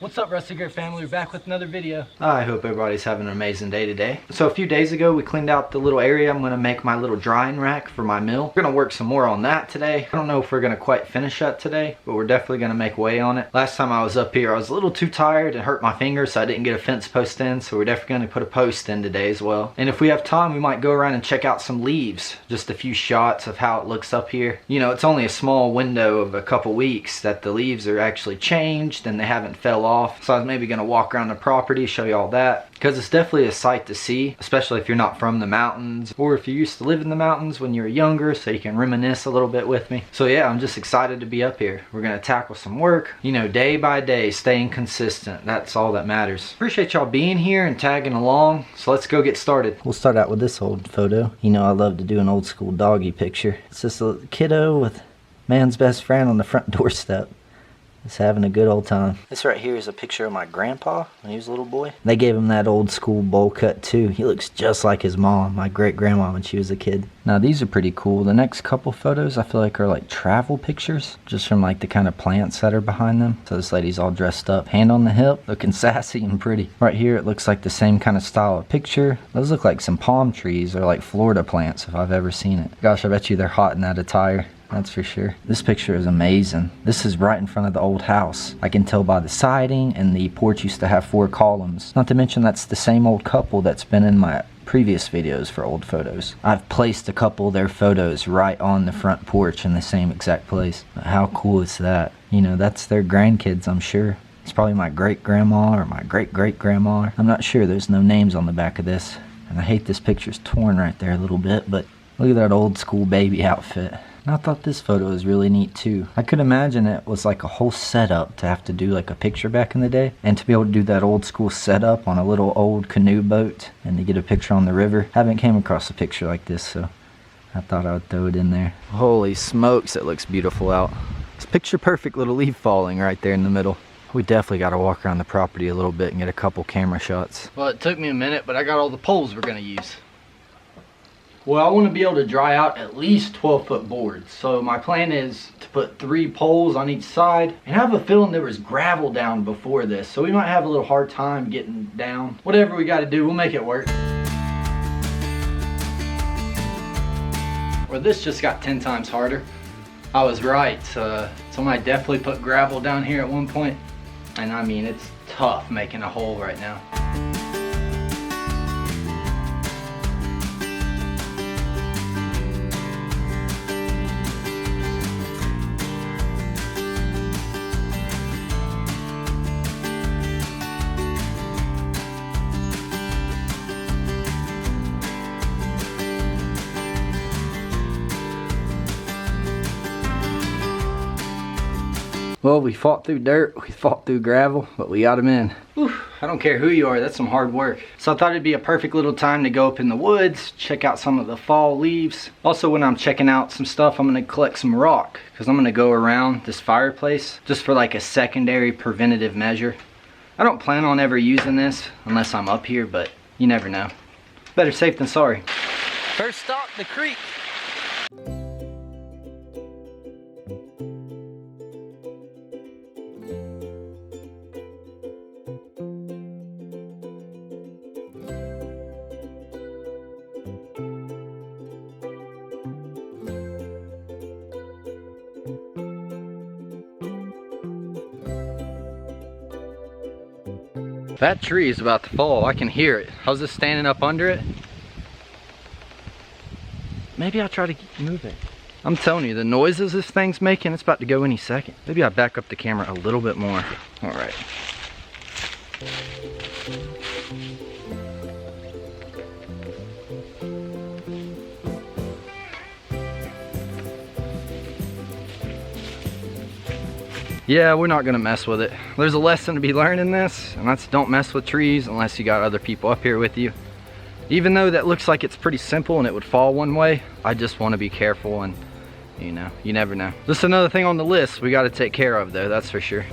What's up, Rusty Gear family? We're back with another video. I hope everybody's having an amazing day today. So a few days ago we cleaned out the little area. I'm going to make my little drying rack for my mill. We're going to work some more on that today. I don't know if we're going to quite finish that today, but we're definitely going to make way on it. Last time I was up here I was a little too tired and hurt my finger, so I didn't get a fence post in, so we're definitely going to put a post in today as well. And if we have time we might go around and check out some leaves. Just a few shots of how it looks up here. You know, it's only a small window of a couple weeks that the leaves are actually changed and they haven't fell off. So I was maybe gonna walk around the property, show you all that, because it's definitely a sight to see, especially if you're not from the mountains or if you used to live in the mountains when you were younger, so you can reminisce a little bit with me. So yeah, I'm just excited to be up here. We're gonna tackle some work, you know, day by day, staying consistent. That's all that matters. Appreciate y'all being here and tagging along, so let's go get started. We'll start out with this old photo. You know, I love to do an old school doggy picture. It's just a kiddo with man's best friend on the front doorstep. Just having a good old time. This right here is a picture of my grandpa when he was a little boy. They gave him that old school bowl cut too. He looks just like his mom, my great grandma, when she was a kid. Now these are pretty cool. The next couple photos I feel like are like travel pictures, just from like the kind of plants that are behind them. So this lady's all dressed up, hand on the hip, looking sassy and pretty. Right here it looks like the same kind of style of picture. Those look like some palm trees or like Florida plants if I've ever seen it. Gosh, I bet you they're hot in that attire. That's for sure. This picture is amazing. This is right in front of the old house. I can tell by the siding, and the porch used to have 4 columns. Not to mention that's the same old couple that's been in my previous videos for old photos. I've placed a couple of their photos right on the front porch in the same exact place. How cool is that? You know, that's their grandkids, I'm sure. It's probably my great-grandma or my great-great-grandma. I'm not sure. There's no names on the back of this. And I hate this picture's torn right there a little bit, but look at that old school baby outfit. And I thought this photo was really neat too. I could imagine it was like a whole setup to have to do like a picture back in the day, and to be able to do that old school setup on a little old canoe boat and to get a picture on the river. Haven't came across a picture like this, so I thought I would throw it in there. Holy smokes, it looks beautiful out. It's picture perfect little leaf falling right there in the middle. We definitely got to walk around the property a little bit and get a couple camera shots. Well, it took me a minute, but I got all the poles we're gonna use. Well, I want to be able to dry out at least 12-foot boards. So my plan is to put 3 poles on each side. And I have a feeling there was gravel down before this, so we might have a little hard time getting down. Whatever we got to do, we'll make it work. Well, this just got 10 times harder. I was right. Somebody definitely put gravel down here at one point. And I mean, it's tough making a hole right now. Well, we fought through dirt, we fought through gravel, but we got them in. Whew, I don't care who you are, that's some hard work. So I thought it'd be a perfect little time to go up in the woods, check out some of the fall leaves. Also, when I'm checking out some stuff, I'm gonna collect some rock, because I'm gonna go around this fireplace just for like a secondary preventative measure. I don't plan on ever using this unless I'm up here, but you never know. Better safe than sorry. First stop, the creek. That tree is about to fall. I can hear it. I was just standing up under it. Maybe I'll try to move it. I'm telling you, the noises this thing's making, it's about to go any second. Maybe I'll back up the camera a little bit more. All right. Yeah, we're not gonna mess with it. There's a lesson to be learned in this, and that's don't mess with trees unless you got other people up here with you. Even though that looks like it's pretty simple and it would fall one way, I just want to be careful, and you know, you never know. Just another thing on the list we got to take care of though, that's for sure.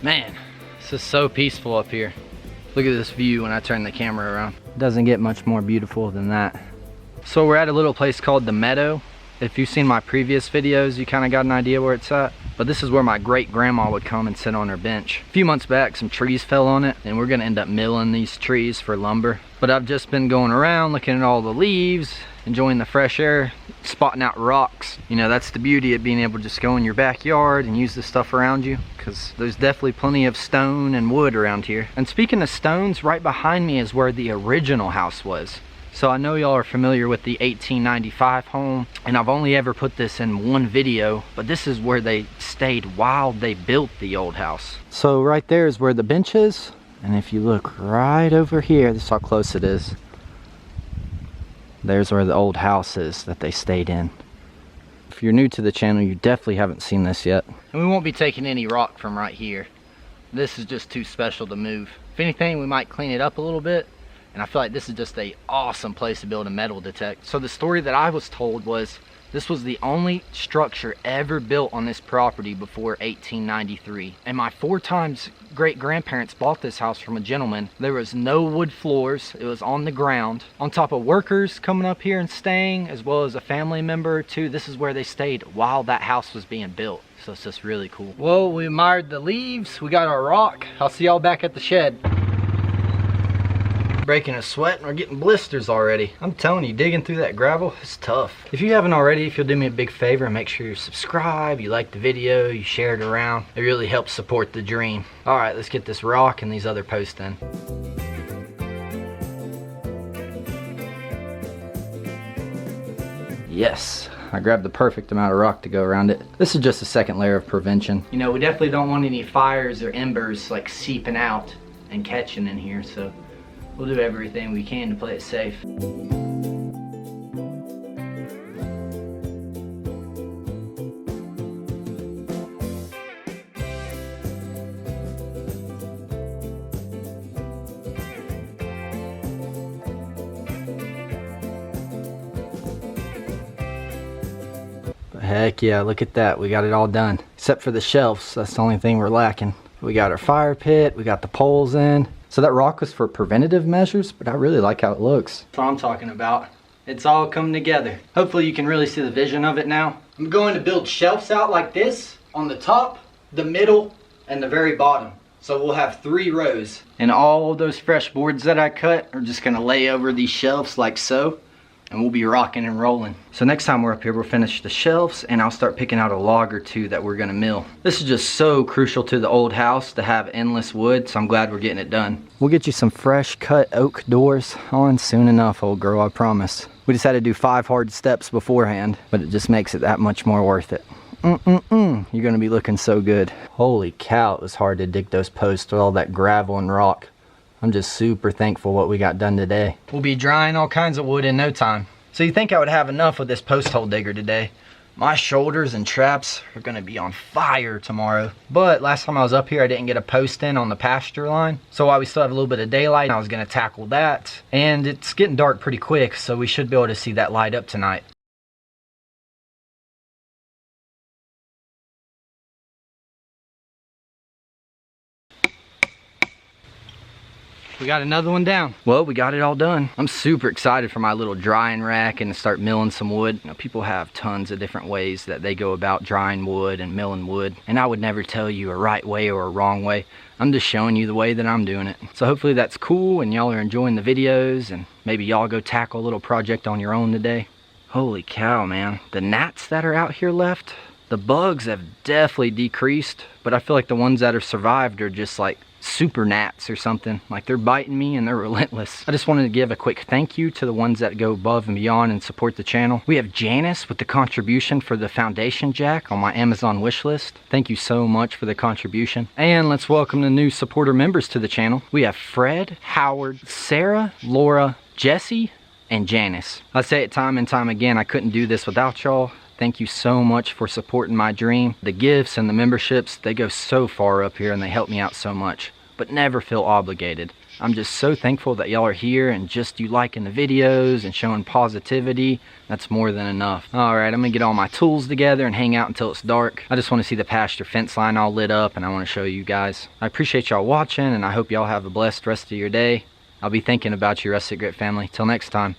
Man, this is so peaceful up here. Look at this view when I turn the camera around. Doesn't get much more beautiful than that. So we're at a little place called The Meadow. If you've seen my previous videos, you kind of got an idea where it's at. But this is where my great grandma would come and sit on her bench. A few months back, some trees fell on it, and we're gonna end up milling these trees for lumber. But I've just been going around looking at all the leaves, enjoying the fresh air, spotting out rocks. You know, that's the beauty of being able to just go in your backyard and use the stuff around you, because there's definitely plenty of stone and wood around here. And speaking of stones, right behind me is where the original house was. So I know y'all are familiar with the 1895 home, and I've only ever put this in one video, but this is where they stayed while they built the old house. So right there is where the bench is, and if you look right over here, this is how close it is. There's where the old house is that they stayed in. If you're new to the channel, you definitely haven't seen this yet. And we won't be taking any rock from right here. This is just too special to move. If anything, we might clean it up a little bit. And I feel like this is just an awesome place to build a metal detector. So the story that I was told was this was the only structure ever built on this property before 1893. And my 4 times great grandparents bought this house from a gentleman. There was no wood floors. It was on the ground. On top of workers coming up here and staying, as well as a family member or two, this is where they stayed while that house was being built. So it's just really cool. Well, we admired the leaves. We got our rock. I'll see y'all back at the shed. Breaking a sweat and we're getting blisters already. I'm telling you, digging through that gravel is tough. If you haven't already, if you'll do me a big favor and make sure you subscribe, you like the video, you share it around, it really helps support the dream. All right, let's get this rock and these other posts in. Yes, I grabbed the perfect amount of rock to go around it. This is just a second layer of prevention. You know, we definitely don't want any fires or embers like seeping out and catching in here, so we'll do everything we can to play it safe. But heck yeah, look at that. We got it all done. Except for the shelves. That's the only thing we're lacking. We got our fire pit. We got the poles in. So that rock was for preventative measures, but I really like how it looks. That's what I'm talking about. It's all coming together. Hopefully you can really see the vision of it now. I'm going to build shelves out like this on the top, the middle, and the very bottom. So we'll have 3 rows. And all those fresh boards that I cut are just gonna lay over these shelves like so. And we'll be rocking and rolling. So next time we're up here, we'll finish the shelves and I'll start picking out a log or 2 that we're gonna mill. This is just so crucial to the old house to have endless wood, so I'm glad we're getting it done. We'll get you some fresh cut oak doors on soon enough, old girl, I promise. We just had to do 5 hard steps beforehand, but it just makes it that much more worth it. You're gonna be looking so good. Holy cow, it was hard to dig those posts with all that gravel and rock. I'm just super thankful what we got done today. We'll be drying all kinds of wood in no time. So you think I would have enough with this post hole digger today? My shoulders and traps are gonna be on fire tomorrow. But last time I was up here, I didn't get a post in on the pasture line. So while we still have a little bit of daylight, I was gonna tackle that. And it's getting dark pretty quick, so we should be able to see that light up tonight. We got another one down. Well, we got it all done. I'm super excited for my little drying rack and to start milling some wood. You know, people have tons of different ways that they go about drying wood and milling wood. And I would never tell you a right way or a wrong way. I'm just showing you the way that I'm doing it. So hopefully that's cool and y'all are enjoying the videos and maybe y'all go tackle a little project on your own today. Holy cow, man. The gnats that are out here left, the bugs have definitely decreased, but I feel like the ones that have survived are just like super gnats or something. Like they're biting me and they're relentless. I just wanted to give a quick thank you to the ones that go above and beyond and support the channel. We have Janice with the contribution for the foundation jack on my Amazon wish list. Thank you so much for the contribution. And let's welcome the new supporter members to the channel. We have Fred, Howard, Sarah, Laura, Jesse, and Janice. I say it time and time again, I couldn't do this without y'all. Thank you so much for supporting my dream. The gifts and the memberships, they go so far up here and they help me out so much. But never feel obligated. I'm just so thankful that y'all are here, and just you liking the videos and showing positivity. That's more than enough. All right, I'm gonna get all my tools together and hang out until it's dark. I just want to see the pasture fence line all lit up, and I want to show you guys. I appreciate y'all watching, and I hope y'all have a blessed rest of your day. I'll be thinking about you, Rustic Grit family. Till next time.